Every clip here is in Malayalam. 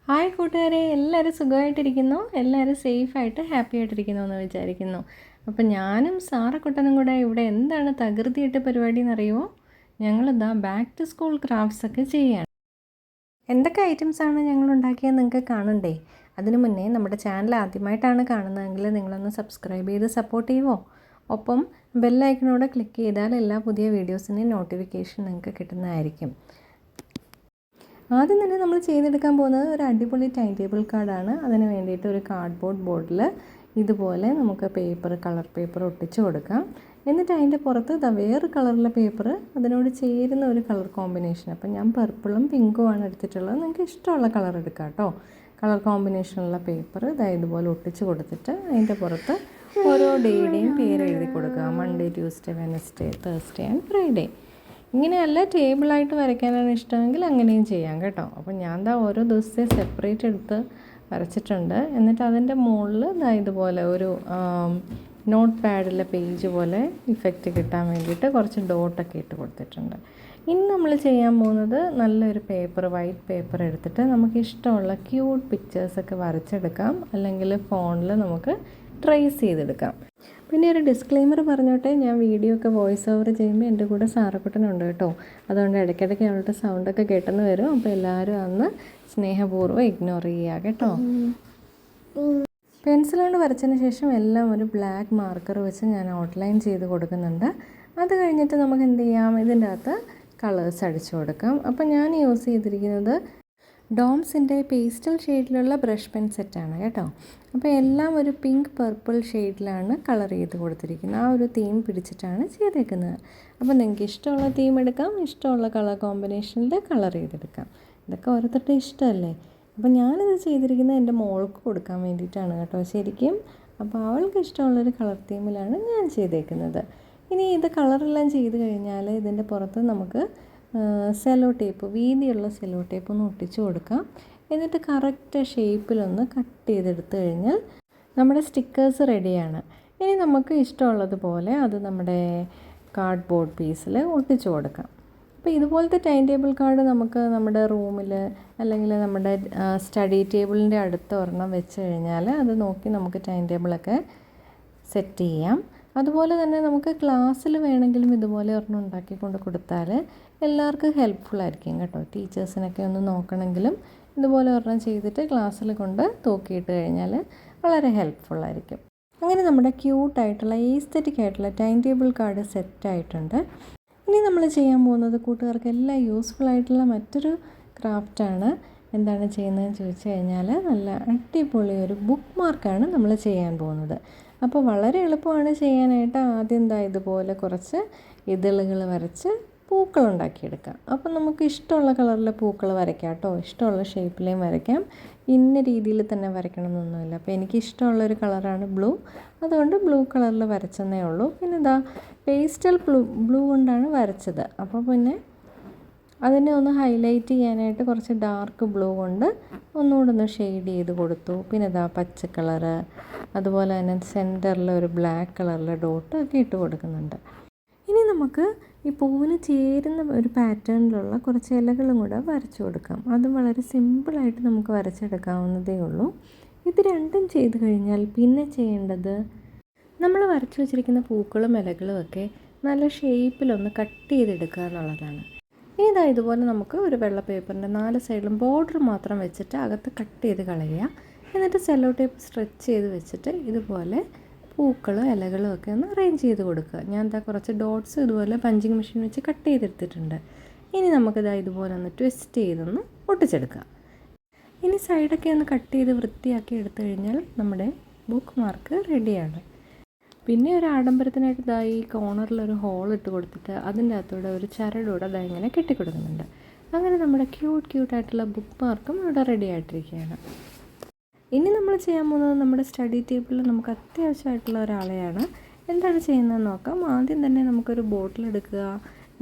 ഹായ് കൂട്ടുകാരെ, എല്ലാവരും സുഖമായിട്ടിരിക്കുന്നു. എല്ലാവരും സേഫായിട്ട് ഹാപ്പി ആയിട്ടിരിക്കുന്നു എന്ന് വിചാരിക്കുന്നു. അപ്പം ഞാനും സാറക്കുട്ടനും കൂടെ ഇവിടെ എന്താണ് തകൃതിയായിട്ട് പരിപാടി എന്നറിയുമോ? ഞങ്ങളിതാ ബാക്ക് ടു സ്കൂൾ ക്രാഫ്റ്റ്സ് ഒക്കെ ചെയ്യുകയാണ്. എന്തൊക്കെ ഐറ്റംസാണ് ഞങ്ങൾ ഉണ്ടാക്കിയത് നിങ്ങൾക്ക് കാണണ്ടേ? അതിനു മുന്നേ നമ്മുടെ ചാനൽ ആദ്യമായിട്ടാണ് കാണുന്നതെങ്കിൽ നിങ്ങളൊന്ന് സബ്സ്ക്രൈബ് ചെയ്ത് സപ്പോർട്ട് ചെയ്യുമോ? ഒപ്പം ബെല്ലൈക്കനോടെ ക്ലിക്ക് ചെയ്താൽ എല്ലാ പുതിയ വീഡിയോസിൻ്റെയും നോട്ടിഫിക്കേഷൻ നിങ്ങൾക്ക് കിട്ടുന്നതായിരിക്കും. ആദ്യം തന്നെ നമ്മൾ ചെയ്തെടുക്കാൻ പോകുന്നത് ഒരു അടിപൊളി ടൈം ടേബിൾ കാർഡാണ്. അതിന് വേണ്ടിയിട്ട് ഒരു കാർഡ്ബോർഡ് ബോർഡിൽ ഇതുപോലെ നമുക്ക് കളർ പേപ്പർ ഒട്ടിച്ച് കൊടുക്കാം. എന്നിട്ട് അതിൻ്റെ പുറത്ത് വേറെ കളറിലെ പേപ്പർ അതിനോട് ചേരുന്ന ഒരു കളർ കോമ്പിനേഷൻ. അപ്പം ഞാൻ പർപ്പിളും പിങ്കുമാണ് എടുത്തിട്ടുള്ളത്. നിങ്ങൾക്ക് ഇഷ്ടമുള്ള കളർ എടുക്കാം കേട്ടോ. കളർ കോമ്പിനേഷനുള്ള പേപ്പർ ഇതുപോലെ ഒട്ടിച്ച് കൊടുത്തിട്ട് അതിൻ്റെ പുറത്ത് ഓരോ ഡേയുടെയും പേര് എഴുതി കൊടുക്കുക. Monday, Tuesday, Wednesday, Thursday and Friday. ഇങ്ങനെയല്ല ടേബിളായിട്ട് വരയ്ക്കാനാണ് ഇഷ്ടമെങ്കിൽ അങ്ങനെയും ചെയ്യാം കേട്ടോ. അപ്പം ഞാൻ ഓരോ ദിവസത്തെ സെപ്പറേറ്റ് എടുത്ത് വരച്ചിട്ടുണ്ട്. എന്നിട്ട് അതിൻ്റെ മുകളിൽ ഇതുപോലെ ഒരു നോട്ട് പാഡിലെ പേജ് പോലെ ഇഫക്റ്റ് കിട്ടാൻ വേണ്ടിയിട്ട് കുറച്ച് ഡോട്ടൊക്കെ ഇട്ട് കൊടുത്തിട്ടുണ്ട്. ഇനി നമ്മൾ ചെയ്യാൻ പോകുന്നത് നല്ലൊരു വൈറ്റ് പേപ്പർ എടുത്തിട്ട് നമുക്ക് ഇഷ്ടമുള്ള ക്യൂട്ട് പിക്ചേഴ്സൊക്കെ വരച്ചെടുക്കാം. അല്ലെങ്കിൽ ഫോണിൽ നമുക്ക് ട്രേസ് ചെയ്തെടുക്കാം. പിന്നെ ഒരു ഡിസ്ക്ലെയിമർ പറഞ്ഞോട്ടെ, ഞാൻ വീഡിയോ ഒക്കെ വോയിസ് ഓവർ ചെയ്യുമ്പോൾ എൻ്റെ കൂടെ സാറക്കുട്ടനുണ്ട് കേട്ടോ. അതുകൊണ്ട് ഇടയ്ക്കിടയ്ക്ക് അവളുടെ സൗണ്ടൊക്കെ കേട്ടെന്ന് വരും. അപ്പോൾ എല്ലാവരും അന്ന് സ്നേഹപൂർവ്വം ഇഗ്നോർ ചെയ്യുക കേട്ടോ. പെൻസിൽ കൊണ്ട് വരച്ചതിന് ശേഷം എല്ലാം ഒരു ബ്ലാക്ക് മാർക്കർ വെച്ച് ഞാൻ ഔട്ട്ലൈൻ ചെയ്ത് കൊടുക്കുന്നുണ്ട്. അത് കഴിഞ്ഞിട്ട് നമുക്ക് എന്ത് ചെയ്യാം, ഇതിൻ്റെ അകത്ത് കളേഴ്സ് അടിച്ചു കൊടുക്കാം. അപ്പോൾ ഞാൻ യൂസ് ചെയ്തിരിക്കുന്നത് ഡോംസിൻ്റെ പേസ്റ്റൽ ഷെയ്ഡിലുള്ള ബ്രഷ് പെൻ സെറ്റാണ് കേട്ടോ. അപ്പോൾ എല്ലാം ഒരു പിങ്ക് പർപ്പിൾ ഷെയ്ഡിലാണ് കളർ ചെയ്ത് കൊടുത്തിരിക്കുന്നത്. ആ ഒരു തീം പിടിച്ചിട്ടാണ് ചെയ്തേക്കുന്നത്. അപ്പോൾ നിങ്ങൾക്ക് ഇഷ്ടമുള്ള തീം എടുക്കാം, ഇഷ്ടമുള്ള കളർ കോമ്പിനേഷനിൽ കളർ ചെയ്തെടുക്കാം. ഇതൊക്കെ ഓരോരുത്തരുടെ ഇഷ്ടമല്ലേ. അപ്പോൾ ഞാനിത് ചെയ്തിരിക്കുന്നത് എൻ്റെ മോൾക്ക് കൊടുക്കാൻ വേണ്ടിയിട്ടാണ് കേട്ടോ ശരിക്കും. അപ്പോൾ അവൾക്ക് ഇഷ്ടമുള്ളൊരു കളർ തീമിലാണ് ഞാൻ ചെയ്തേക്കുന്നത്. ഇനി ഇത് കളറെല്ലാം ചെയ്ത് കഴിഞ്ഞാൽ ഇതിൻ്റെ പുറത്ത് നമുക്ക് സെല്ലോ ടേപ്പ്, വീതിയുള്ള സെല്ലോ ടേപ്പ് ഒന്ന് ഒട്ടിച്ച് കൊടുക്കാം. എന്നിട്ട് കറക്റ്റ് ഷേപ്പിലൊന്ന് കട്ട് ചെയ്തെടുത്ത് കഴിഞ്ഞാൽ നമ്മുടെ സ്റ്റിക്കേഴ്സ് റെഡിയാണ്. ഇനി നമുക്ക് ഇഷ്ടമുള്ളതുപോലെ അത് നമ്മുടെ കാർഡ്ബോർഡ് പീസിൽ ഒട്ടിച്ച് കൊടുക്കാം. അപ്പോൾ ഇതുപോലത്തെ ടൈം ടേബിൾ കാർഡ് നമുക്ക് നമ്മുടെ റൂമിൽ അല്ലെങ്കിൽ നമ്മുടെ സ്റ്റഡി ടേബിളിൻ്റെ അടുത്ത് ഒരെണ്ണം വെച്ച് കഴിഞ്ഞാൽ അത് നോക്കി നമുക്ക് ടൈം ടേബിളൊക്കെ സെറ്റ് ചെയ്യാം. അതുപോലെ തന്നെ നമുക്ക് ക്ലാസ്സിൽ വേണമെങ്കിലും ഇതുപോലെ ഒരെണ്ണം ഉണ്ടാക്കിക്കൊണ്ട് കൊടുത്താൽ എല്ലാവർക്കും ഹെൽപ്ഫുള്ളായിരിക്കും കേട്ടോ. ടീച്ചേഴ്സിനൊക്കെ ഒന്ന് നോക്കണമെങ്കിലും ഇതുപോലെ ഒരെണ്ണം ചെയ്തിട്ട് ക്ലാസ്സിൽ കൊണ്ട് തൂക്കിയിട്ട് കഴിഞ്ഞാൽ വളരെ ഹെൽപ്ഫുള്ളായിരിക്കും. അങ്ങനെ നമ്മുടെ ക്യൂട്ടായിട്ടുള്ള ഈസ്തറ്റിക് ആയിട്ടുള്ള ടൈം ടേബിൾ കാർഡ് സെറ്റായിട്ടുണ്ട്. ഇനി നമ്മൾ ചെയ്യാൻ പോകുന്നത് കൂട്ടുകാർക്ക് എല്ലാം യൂസ്ഫുൾ ആയിട്ടുള്ള മറ്റൊരു ക്രാഫ്റ്റാണ്. എന്താണ് ചെയ്യുന്നതെന്ന് ചോദിച്ചു കഴിഞ്ഞാൽ നല്ല അടിപൊളി ഒരു ബുക്ക് മാർക്കാണ് നമ്മൾ ചെയ്യാൻ പോകുന്നത്. അപ്പോൾ വളരെ എളുപ്പമാണ് ചെയ്യാനായിട്ട്. ആദ്യം ഇതുപോലെ കുറച്ച് ഇതളുകൾ വരച്ച് പൂക്കൾ ഉണ്ടാക്കിയെടുക്കാം. അപ്പം നമുക്ക് ഇഷ്ടമുള്ള കളറിലെ പൂക്കൾ വരയ്ക്കാം കേട്ടോ. ഇഷ്ടമുള്ള ഷേപ്പിലേയും വരയ്ക്കാം. ഇന്ന രീതിയിൽ തന്നെ വരയ്ക്കണം എന്നൊന്നുമില്ല. അപ്പോൾ എനിക്ക് ഇഷ്ടമുള്ളൊരു കളറാണ് ബ്ലൂ, അതുകൊണ്ട് ബ്ലൂ കളറിൽ വരച്ചെന്നേ ഉള്ളൂ. പിന്നെ പേസ്റ്റൽ ബ്ലൂ കൊണ്ടാണ് വരച്ചത്. അപ്പോൾ പിന്നെ അതിനെ ഒന്ന് ഹൈലൈറ്റ് ചെയ്യാനായിട്ട് കുറച്ച് ഡാർക്ക് ബ്ലൂ കൊണ്ട് ഒന്നുകൂടെ ഒന്ന് ഷെയ്ഡ് ചെയ്ത് കൊടുത്തു. പിന്നെ പച്ച കളറ്, അതുപോലെ തന്നെ സെൻറ്ററിൽ ഒരു ബ്ലാക്ക് കളറിലെ ഡോട്ട് ഒക്കെ ഇട്ട് കൊടുക്കുന്നുണ്ട്. ഇനി നമുക്ക് ഈ പൂവിന് ചേരുന്ന ഒരു പാറ്റേണിലുള്ള കുറച്ച് ഇലകളും കൂടെ വരച്ചു കൊടുക്കാം. അതും വളരെ സിമ്പിളായിട്ട് നമുക്ക് വരച്ചെടുക്കാവുന്നതേ ഉള്ളൂ. ഇത് രണ്ടും ചെയ്ത് കഴിഞ്ഞാൽ പിന്നെ ചെയ്യേണ്ടത് നമ്മൾ വരച്ചു വച്ചിരിക്കുന്ന പൂക്കളും ഇലകളും ഒക്കെ നല്ല ഷേപ്പിലൊന്ന് കട്ട് ചെയ്തെടുക്കുക എന്നുള്ളതാണ്. ഇനി ഇതുപോലെ നമുക്ക് ഒരു വെള്ള പേപ്പറിൻ്റെ 4 സൈഡിലും ബോർഡർ മാത്രം വെച്ചിട്ട് അകത്ത് കട്ട് ചെയ്ത് കളയുക. എന്നിട്ട് സെല്ലോ ടേപ്പ് സ്ട്രെച്ച് ചെയ്ത് വെച്ചിട്ട് ഇതുപോലെ പൂക്കളും ഇലകളും ഒക്കെ ഒന്ന് അറേഞ്ച് ചെയ്ത് കൊടുക്കുക. ഞാൻ കുറച്ച് ഡോട്ട്സ് ഇതുപോലെ പഞ്ചിങ് മെഷീൻ വെച്ച് കട്ട് ചെയ്തെടുത്തിട്ടുണ്ട്. ഇനി നമുക്കിത് ഇതുപോലെ ഒന്ന് ട്വിസ്റ്റ് ചെയ്തൊന്ന് ഒട്ടിച്ചെടുക്കുക. ഇനി സൈഡൊക്കെ ഒന്ന് കട്ട് ചെയ്ത് വൃത്തിയാക്കി എടുത്തു കഴിഞ്ഞാൽ നമ്മുടെ ബുക്ക് മാർക്ക് റെഡിയാണ്. പിന്നെ ഒരു ആഡംബരത്തിനായിട്ട് ഈ കോർണറിലൊരു ഹോൾ ഇട്ട് കൊടുത്തിട്ട് അതിൻ്റെ അകത്തൂടെ ഒരു ചരടൂടെ ഇങ്ങനെ കെട്ടിക്കൊടുക്കുന്നുണ്ട്. അങ്ങനെ നമ്മുടെ ക്യൂട്ടായിട്ടുള്ള ബുക്ക് മാർക്കും ഇവിടെ റെഡി ആയിട്ടിരിക്കുകയാണ്. ഇനി നമ്മൾ ചെയ്യാൻ പോകുന്നത് നമ്മുടെ സ്റ്റഡി ടേബിളിൽ നമുക്ക് അത്യാവശ്യമായിട്ടുള്ള ഒരാളെയാണ്. എന്താണ് ചെയ്യുന്നതെന്ന് നോക്കാം. ആദ്യം തന്നെ നമുക്കൊരു ബോട്ടിൽ എടുക്കുക.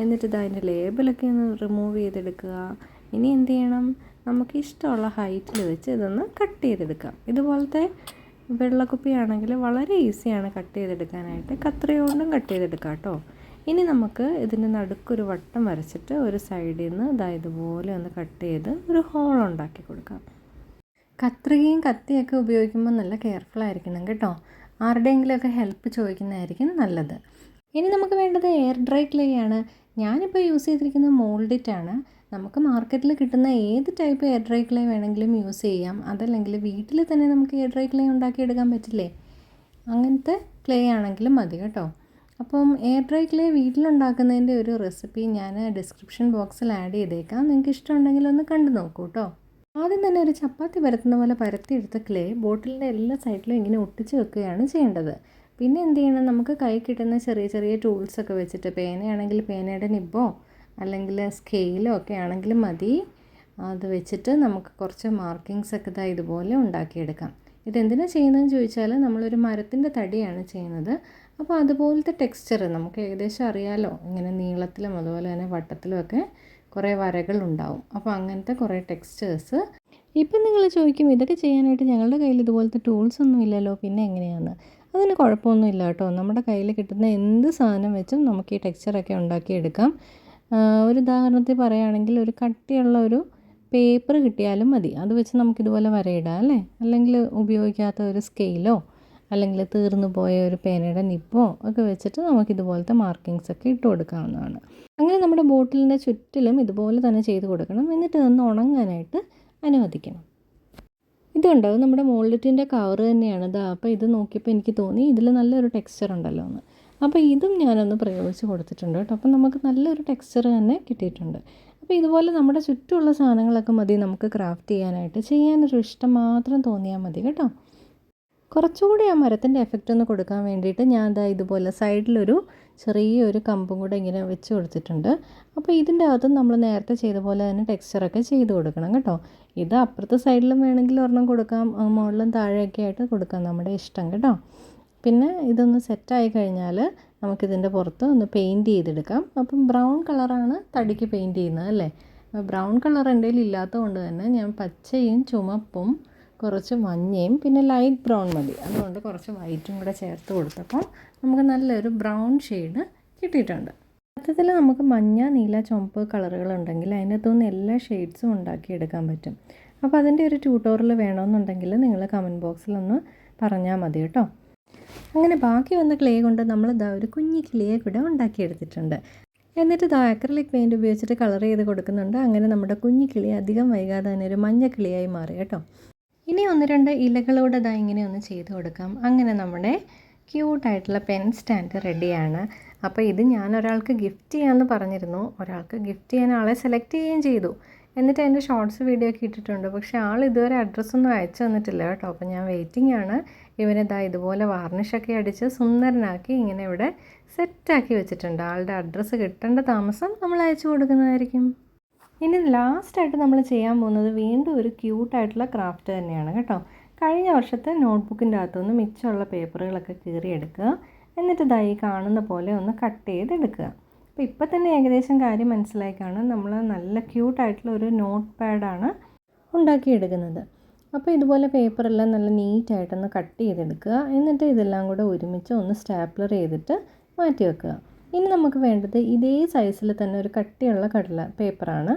എന്നിട്ട് അതിൻ്റെ ലേബലൊക്കെ ഒന്ന് റിമൂവ് ചെയ്തെടുക്കുക. ഇനി എന്ത് ചെയ്യണം, നമുക്ക് ഇഷ്ടമുള്ള ഹൈറ്റിൽ വെച്ച് ഇതൊന്ന് കട്ട് ചെയ്തെടുക്കാം. ഇതുപോലത്തെ വെള്ളക്കുപ്പിയാണെങ്കിൽ വളരെ ഈസിയാണ് കട്ട് ചെയ്തെടുക്കാനായിട്ട്. കത്രിക കട്ട് ചെയ്തെടുക്കാം കേട്ടോ. ഇനി നമുക്ക് ഇതിൻ്റെ നടുക്കൊരു വട്ടം വരച്ചിട്ട് ഒരു സൈഡിൽ നിന്ന് ഇതുപോലെ ഒന്ന് കട്ട് ചെയ്ത് ഒരു ഹോൾ ഉണ്ടാക്കി കൊടുക്കാം. കത്രികയും കത്തിയൊക്കെ ഉപയോഗിക്കുമ്പോൾ നല്ല കെയർഫുൾ ആയിരിക്കണം കേട്ടോ. ആരുടെയെങ്കിലുമൊക്കെ ഹെൽപ്പ് ചോദിക്കുന്നതായിരിക്കും നല്ലത്. ഇനി നമുക്ക് വേണ്ടത് എയർ ഡ്രൈ ക്ലേ ആണ്. ഞാനിപ്പോൾ യൂസ് ചെയ്തിരിക്കുന്നത് മോൾഡിറ്റാണ്. നമുക്ക് മാർക്കറ്റിൽ കിട്ടുന്ന ഏത് ടൈപ്പ് എയർ ഡ്രൈ ക്ലേ വേണമെങ്കിലും യൂസ് ചെയ്യാം. അതല്ലെങ്കിൽ വീട്ടിൽ തന്നെ നമുക്ക് എയർ ഡ്രൈ ക്ലേ ഉണ്ടാക്കിയെടുക്കാൻ പറ്റില്ലേ? അങ്ങനത്തെ ക്ലേ ആണെങ്കിലും മതി കേട്ടോ. അപ്പം എയർ ഡ്രൈ ക്ലേ വീട്ടിലുണ്ടാക്കുന്നതിൻ്റെ ഒരു റെസിപ്പി ഞാൻ ഡിസ്ക്രിപ്ഷൻ ബോക്സിൽ ആഡ് ചെയ്തേക്കാം. നിങ്ങൾക്ക് ഇഷ്ടമുണ്ടെങ്കിൽ ഒന്ന് കണ്ടു നോക്കൂ കേട്ടോ. ആദ്യം തന്നെ ഒരു ചപ്പാത്തി പരത്തുന്ന പോലെ പരത്തിയെടുത്ത ക്ലേ ബോട്ടിലിൻ്റെ എല്ലാ സൈഡിലും ഇങ്ങനെ ഒട്ടിച്ച് വെക്കുകയാണ് ചെയ്യേണ്ടത്. പിന്നെ എന്ത് ചെയ്യണം, നമുക്ക് കൈ കിട്ടുന്ന ചെറിയ ചെറിയ ടൂൾസൊക്കെ വെച്ചിട്ട്, പേനയാണെങ്കിൽ പേനയുടെ നിബ്ബോ അല്ലെങ്കിൽ സ്കെയിലോ ഒക്കെ ആണെങ്കിലും മതി, അത് വെച്ചിട്ട് നമുക്ക് കുറച്ച് മാർക്കിങ്സൊക്കെ ഇതുപോലെ ഉണ്ടാക്കിയെടുക്കാം. ഇതെന്തിനാണ് ചെയ്യുന്നതെന്ന് ചോദിച്ചാൽ, നമ്മളൊരു മരത്തിൻ്റെ തടിയാണ് ചെയ്യുന്നത്. അപ്പോൾ അതുപോലത്തെ ടെക്സ്ചർ നമുക്ക് ഏകദേശം അറിയാമല്ലോ. ഇങ്ങനെ നീളത്തിലും അതുപോലെ തന്നെ വട്ടത്തിലും ഒക്കെ കുറേ വരകളുണ്ടാവും. അപ്പോൾ അങ്ങനത്തെ കുറേ ടെക്സ്ചേഴ്സ്. ഇപ്പം നിങ്ങൾ ചോദിക്കും, ഇതൊക്കെ ചെയ്യാനായിട്ട് ഞങ്ങളുടെ കയ്യിൽ ഇതുപോലത്തെ ടൂൾസ് ഒന്നും ഇല്ലല്ലോ, പിന്നെ എങ്ങനെയാണ്? അതിന് കുഴപ്പമൊന്നുമില്ല കേട്ടോ. നമ്മുടെ കയ്യിൽ കിട്ടുന്ന എന്ത് സാധനം വെച്ചും നമുക്ക് ഈ ടെക്സ്ചറൊക്കെ ഉണ്ടാക്കിയെടുക്കാം. ഒരു ഉദാഹരണത്തിൽ പറയുകയാണെങ്കിൽ, ഒരു കട്ടിയുള്ള ഒരു പേപ്പർ കിട്ടിയാലും മതി. അത് വെച്ച് നമുക്കിതുപോലെ വരയിടാം അല്ലേ. അല്ലെങ്കിൽ ഉപയോഗിക്കാത്ത ഒരു സ്കെയിലോ അല്ലെങ്കിൽ തീർന്നു പോയ ഒരു പേനയുടെ നിപ്പോ ഒക്കെ വെച്ചിട്ട് നമുക്കിതുപോലത്തെ മാർക്കിങ്സൊക്കെ ഇട്ട് കൊടുക്കാവുന്നതാണ്. അങ്ങനെ നമ്മുടെ ബോട്ടിലിൻ്റെ ചുറ്റിലും ഇതുപോലെ തന്നെ ചെയ്ത് കൊടുക്കണം. എന്നിട്ട് ഒന്ന് ഉണങ്ങാനായിട്ട് അനുവദിക്കണം. ഇതുണ്ടോ, നമ്മുടെ മോൾഡിറ്റിൻ്റെ കവർ തന്നെയാണ്. അപ്പോൾ ഇത് നോക്കിയപ്പോൾ എനിക്ക് തോന്നി ഇതിൽ നല്ലൊരു ടെക്സ്ചർ ഉണ്ടല്ലോ എന്ന്. അപ്പോൾ ഇതും ഞാനൊന്ന് പ്രയോഗിച്ച് കൊടുത്തിട്ടുണ്ട് കേട്ടോ. അപ്പം നമുക്ക് നല്ലൊരു ടെക്സ്ചർ തന്നെ കിട്ടിയിട്ടുണ്ട്. അപ്പോൾ ഇതുപോലെ നമ്മുടെ ചുറ്റുമുള്ള സാധനങ്ങളൊക്കെ മതി നമുക്ക് ക്രാഫ്റ്റ് ചെയ്യാനായിട്ട്. ചെയ്യാനൊരു ഇഷ്ടം മാത്രം തോന്നിയാൽ മതി കേട്ടോ. കുറച്ചുകൂടി ആ മരത്തിൻ്റെ എഫക്റ്റ് ഒന്ന് കൊടുക്കാൻ വേണ്ടിയിട്ട് ഞാൻ ഇതുപോലെ സൈഡിലൊരു ചെറിയൊരു കമ്പും കൂടെ ഇങ്ങനെ വെച്ച് കൊടുത്തിട്ടുണ്ട്. അപ്പോൾ ഇതിൻ്റെ അകത്തും നമ്മൾ നേരത്തെ ചെയ്ത പോലെ തന്നെ ടെക്സ്ചറൊക്കെ ചെയ്ത് കൊടുക്കണം കേട്ടോ. ഇത് അപ്പുറത്തെ സൈഡിലും വേണമെങ്കിൽ ഒരെണ്ണം കൊടുക്കാം, മുകളിലും താഴെയൊക്കെ ആയിട്ട് കൊടുക്കാം, നമ്മുടെ ഇഷ്ടം കേട്ടോ. പിന്നെ ഇതൊന്ന് സെറ്റായി കഴിഞ്ഞാൽ നമുക്കിതിൻ്റെ പുറത്ത് ഒന്ന് പെയിൻറ്റ് ചെയ്തെടുക്കാം. അപ്പം ബ്രൗൺ കളറാണ് തടിക്ക് പെയിൻറ്റ് ചെയ്യുന്നത് അല്ലേ. ബ്രൗൺ കളർ എൻ്റെ കയ്യിൽ ഇല്ലാത്തത് കൊണ്ട് തന്നെ ഞാൻ പച്ചയും ചുമപ്പും കുറച്ച് മഞ്ഞയും പിന്നെ ലൈറ്റ് ബ്രൗൺ മതി, അതുകൊണ്ട് കുറച്ച് വൈറ്റും കൂടെ ചേർത്ത് കൊടുത്തപ്പോൾ നമുക്ക് നല്ലൊരു ബ്രൗൺ ഷെയ്ഡ് കിട്ടിയിട്ടുണ്ട്. സത്യത്തിൽ നമുക്ക് മഞ്ഞ, നീല, ചുവപ്പ് കളറുകളുണ്ടെങ്കിൽ അതിനകത്തുനിന്ന് എല്ലാ ഷെയ്ഡ്സും ഉണ്ടാക്കിയെടുക്കാൻ പറ്റും. അപ്പോൾ അതിൻ്റെ ഒരു ട്യൂട്ടോറിയൽ വേണമെന്നുണ്ടെങ്കിൽ നിങ്ങൾ കമൻറ്റ് ബോക്സിലൊന്ന് പറഞ്ഞാൽ മതി കേട്ടോ. അങ്ങനെ ബാക്കി വന്ന ക്ലേ കൊണ്ട് നമ്മൾ ഒരു കുഞ്ഞി കിളിയെ കൂടെ ഉണ്ടാക്കിയെടുത്തിട്ടുണ്ട്. എന്നിട്ട് അക്രിലിക് പെയിൻറ്റ് ഉപയോഗിച്ചിട്ട് കളർ ചെയ്ത് കൊടുക്കുന്നുണ്ട്. അങ്ങനെ നമ്മുടെ കുഞ്ഞി കിളി അധികം വൈകാതെ തന്നെ ഒരു മഞ്ഞ കിളിയായി മാറി കേട്ടോ. ഇനി 1-2 ഇലകളോട് ഇങ്ങനെ ഒന്ന് ചെയ്ത് കൊടുക്കാം. അങ്ങനെ നമ്മുടെ ക്യൂട്ടായിട്ടുള്ള പെൻ സ്റ്റാൻഡ് റെഡിയാണ്. അപ്പോൾ ഇത് ഞാൻ ഒരാൾക്ക് ഗിഫ്റ്റ് ചെയ്യാമെന്ന് പറഞ്ഞിരുന്നു. ഒരാൾക്ക് ഗിഫ്റ്റ് ചെയ്യാൻ ആളെ സെലക്ട് ചെയ്യുകയും ചെയ്തു. എന്നിട്ട് എൻ്റെ ഷോർട്സ് വീഡിയോ ഒക്കെ ഇട്ടിട്ടുണ്ട്. പക്ഷേ ആൾ ഇതുവരെ അഡ്രസ്സൊന്നും അയച്ചു തന്നിട്ടില്ല കേട്ടോ. അപ്പോൾ ഞാൻ വെയിറ്റിംഗ് ആണ്. ഇവനെ ഇതുപോലെ വാർണിഷൊക്കെ അടിച്ച് സുന്ദരനാക്കി ഇങ്ങനെ ഇവിടെ സെറ്റാക്കി വെച്ചിട്ടുണ്ട്. ആളുടെ അഡ്രസ്സ് കിട്ടേണ്ട താമസം നമ്മൾ അയച്ചു കൊടുക്കുന്നതായിരിക്കും. ഇനി ലാസ്റ്റായിട്ട് നമ്മൾ ചെയ്യാൻ പോകുന്നത് വീണ്ടും ഒരു ക്യൂട്ടായിട്ടുള്ള ക്രാഫ്റ്റ് തന്നെയാണ് കേട്ടോ. കഴിഞ്ഞ വർഷത്തെ നോട്ട്ബുക്കിൻ്റെ അകത്തുനിന്ന് മിച്ചമുള്ള പേപ്പറുകളൊക്കെ കീറിയെടുക്കുക. എന്നിട്ട് ഈ കാണുന്ന പോലെ ഒന്ന് കട്ട് ചെയ്തെടുക്കുക. അപ്പോൾ ഇപ്പം തന്നെ ഏകദേശം കാര്യം മനസ്സിലായി കാണും. നമ്മൾ നല്ല ക്യൂട്ടായിട്ടുള്ള ഒരു നോട്ട് പാഡാണ് ഉണ്ടാക്കിയെടുക്കുന്നത്. അപ്പോൾ ഇതുപോലെ പേപ്പറെല്ലാം നല്ല നീറ്റായിട്ടൊന്ന് കട്ട് ചെയ്തെടുക്കുക. എന്നിട്ട് ഇതെല്ലാം കൂടെ ഒരുമിച്ച് ഒന്ന് സ്റ്റാപ്ലർ ചെയ്തിട്ട് മാറ്റി വെക്കുക. ഇനി നമുക്ക് വേണ്ടത് ഇതേ സൈസിൽ തന്നെ ഒരു കട്ടിയുള്ള പേപ്പറാണ്.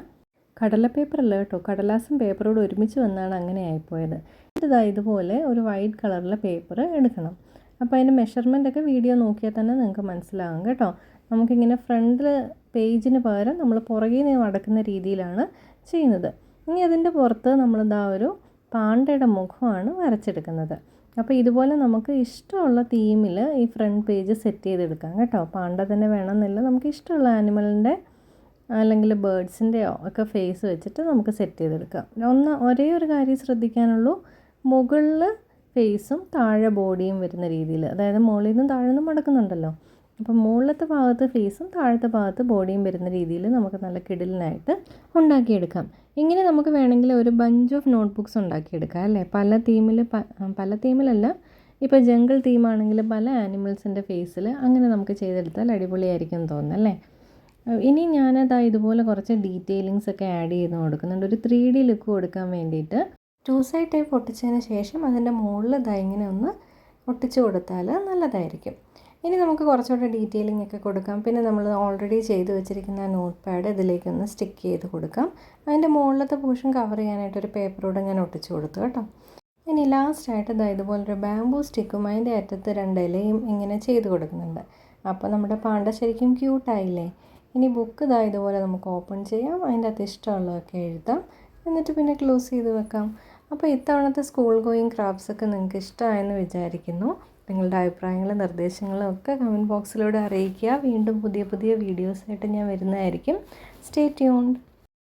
കടല പേപ്പറല്ല കേട്ടോ, കടലാസും പേപ്പറോട് ഒരുമിച്ച് വന്നാണ് അങ്ങനെ ആയിപ്പോയത്. എന്നിട്ട് ഇതുപോലെ ഒരു വൈറ്റ് കളറിലെ പേപ്പർ എടുക്കണം. അപ്പോൾ അതിൻ്റെ മെഷർമെൻറ്റൊക്കെ വീഡിയോ നോക്കിയാൽ തന്നെ നിങ്ങൾക്ക് മനസ്സിലാകും കേട്ടോ. നമുക്കിങ്ങനെ ഫ്രണ്ടിൽ പേജിന് പകരം നമ്മൾ പുറകിൽ നിന്ന് മടക്കുന്ന രീതിയിലാണ് ചെയ്യുന്നത്. ഇനി അതിൻ്റെ പുറത്ത് നമ്മൾ ഒരു പാണ്ടയുടെ മുഖമാണ് വരച്ചെടുക്കുന്നത്. അപ്പോൾ ഇതുപോലെ നമുക്ക് ഇഷ്ടമുള്ള തീമിൽ ഈ ഫ്രണ്ട് പേജ് സെറ്റ് ചെയ്തെടുക്കാം കേട്ടോ. പാണ്ട തന്നെ വേണമെന്നില്ല, നമുക്ക് ഇഷ്ടമുള്ള ആനിമലിൻ്റെ അല്ലെങ്കിൽ ബേഡ്സിൻ്റെയോ ഒക്കെ ഫേസ് വെച്ചിട്ട് നമുക്ക് സെറ്റ് ചെയ്തെടുക്കാം. ഒരേ ഒരു കാര്യം ശ്രദ്ധിക്കാനുള്ളൂ, മുകളിൽ ഫേസും താഴെ ബോഡിയും വരുന്ന രീതിയിൽ, അതായത് മുകളിൽ നിന്നും താഴെ നിന്നും മടക്കുന്നുണ്ടല്ലോ. അപ്പം മുകളിലത്തെ ഭാഗത്ത് ഫേസും താഴത്തെ ഭാഗത്ത് ബോഡിയും വരുന്ന രീതിയിൽ നമുക്ക് നല്ല കിടിലിനായിട്ട് ഉണ്ടാക്കിയെടുക്കാം. ഇങ്ങനെ നമുക്ക് വേണമെങ്കിൽ ഒരു ബഞ്ച് ഓഫ് നോട്ട് ബുക്സ് ഉണ്ടാക്കിയെടുക്കാം അല്ലേ. പല തീമിലല്ല, ഇപ്പോൾ ജംഗിൾ തീമാണെങ്കിൽ പല ആനിമൽസിൻ്റെ ഫേസിൽ അങ്ങനെ നമുക്ക് ചെയ്തെടുത്താൽ അടിപൊളിയായിരിക്കും തോന്നുന്നല്ലേ. ഇനി ഇതുപോലെ കുറച്ച് ഡീറ്റെയിലിങ്സ് ഒക്കെ ആഡ് ചെയ്ത് കൊടുക്കുന്നുണ്ട്. ഒരു 3D ലുക്ക് കൊടുക്കാൻ വേണ്ടിയിട്ട് 2 സൈഡ് ടൈപ്പ് ഒട്ടിച്ചതിന് ശേഷം അതിൻ്റെ മുകളിൽ ഇങ്ങനെ ഒന്ന് ഒട്ടിച്ച് കൊടുത്താൽ നല്ലതായിരിക്കും. ഇനി നമുക്ക് കുറച്ചുകൂടെ ഡീറ്റെയിലിംഗ് ഒക്കെ കൊടുക്കാം. പിന്നെ നമ്മൾ ഓൾറെഡി ചെയ്ത് വെച്ചിരിക്കുന്ന നോട്ട് പാഡ് ഇതിലേക്കൊന്ന് സ്റ്റിക്ക് ചെയ്ത് കൊടുക്കാം. അതിൻ്റെ മുകളിലത്തെ പോർഷൻ കവർ ചെയ്യാനായിട്ടൊരു പേപ്പറോടെ ഞാൻ ഒട്ടിച്ചു കൊടുത്തു കേട്ടോ. ഇനി ലാസ്റ്റായിട്ട് ഇതുപോലൊരു ബാംബൂ സ്റ്റിക്കും അതിൻ്റെ അറ്റത്ത് 2 ഇലയും ഇങ്ങനെ ചെയ്ത് കൊടുക്കുന്നുണ്ട്. അപ്പോൾ നമ്മുടെ പാണ്ട ശരിക്കും ക്യൂട്ടായില്ലേ. ഇനി ബുക്ക് ഇതുപോലെ നമുക്ക് ഓപ്പൺ ചെയ്യാം. അതിൻ്റെ അകത്ത് ഇഷ്ടമുള്ളതൊക്കെ എഴുതാം. എന്നിട്ട് പിന്നെ ക്ലോസ് ചെയ്ത് വെക്കാം. അപ്പോൾ ഇത്തവണത്തെ സ്കൂൾ ഗോയിങ് ക്രാഫ്റ്റ്സ് ഒക്കെ നിങ്ങൾക്ക് ഇഷ്ടമായെന്ന് വിചാരിക്കുന്നു. നിങ്ങളുടെ അഭിപ്രായങ്ങളും നിർദ്ദേശങ്ങളും ഒക്കെ കമൻറ്റ് ബോക്സിലൂടെ അറിയിക്കുക. വീണ്ടും പുതിയ വീഡിയോസായിട്ട് ഞാൻ വരുന്നതായിരിക്കും. Stay tuned.